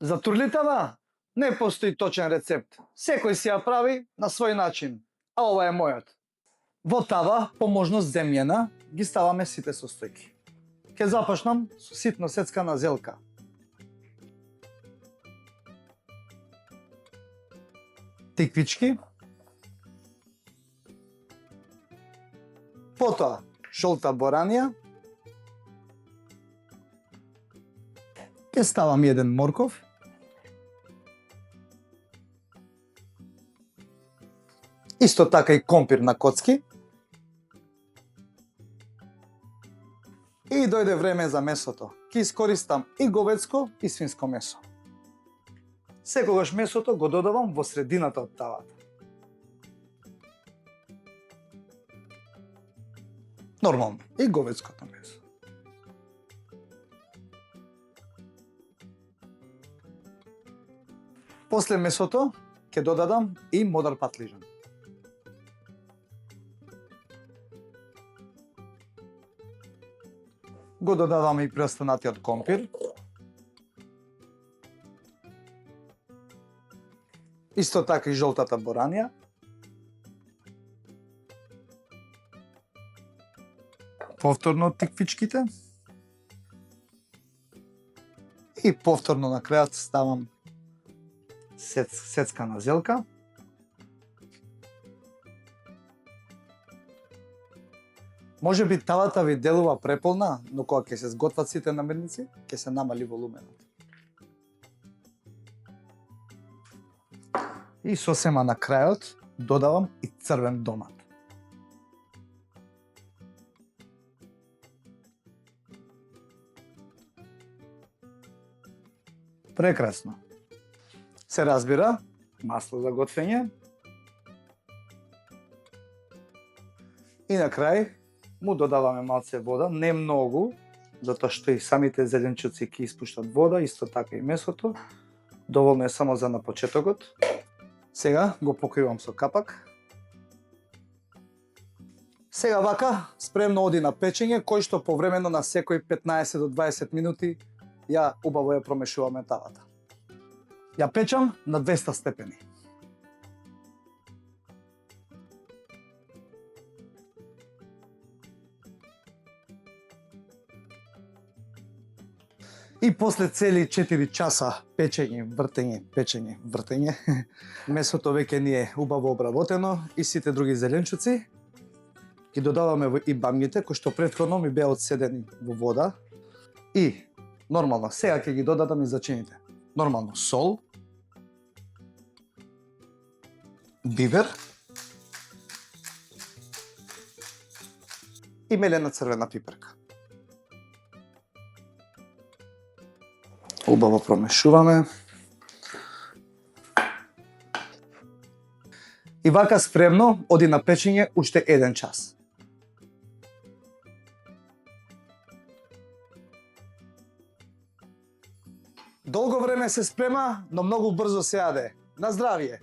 За турлитава не постои точен рецепт. Секој си ја прави на свој начин, а ова е мојот. Во тава, по можност земјена, ги ставаме сите состојки. Ке започнам со ситно сецкана зелка. Тиквички. Потоа жолта боранија. Ке ставам еден морков. Исто така и компир на коцки. И дојде време за месото. Ке искористам и говедско и свинско месо. Секогаш месото го додавам во средината од тавата. Нормално, и говедското месо. После месото ќе додадам и модар патлижан. Го додаваме и преостанатиот компир. Исто така и жолтата боранија. Повторно тиквичките. И повторно на крајот ставам сецкана зелка. Може би тавата ви делува преполна, но кога ќе се сготват сите намирници, ќе се намали волуменот. И сосема на крајот додавам и црвен домат. Прекрасно. Се разбира, масло за готвење. И на крај му додаваме малце вода, не многу, затоа што и самите зеленчуци ќе испуштат вода, исто така и месото. Доволно е само за на почетокот. Сега го покривам со капак. Сега вака спремно оди на печење, кој што повремено на секој 15 до 20 минути ја убаво ја промешуваме тавата. Ја печам на 200 степени. И после цели 4 часа печење, вртење, месото веќе ни е убаво обработено и сите други зеленчуци ги додаваме во и бамјите кои што претходно ми беа одседени во вода. И нормално сега ќе ги додадам и зачините. Нормално сол, бибер и мелена црвена пиперка. Убаво промешуваме. И вака спремно оди на печење уште 1 час. Долго време се спрема, но многу брзо се јаде. На здравје!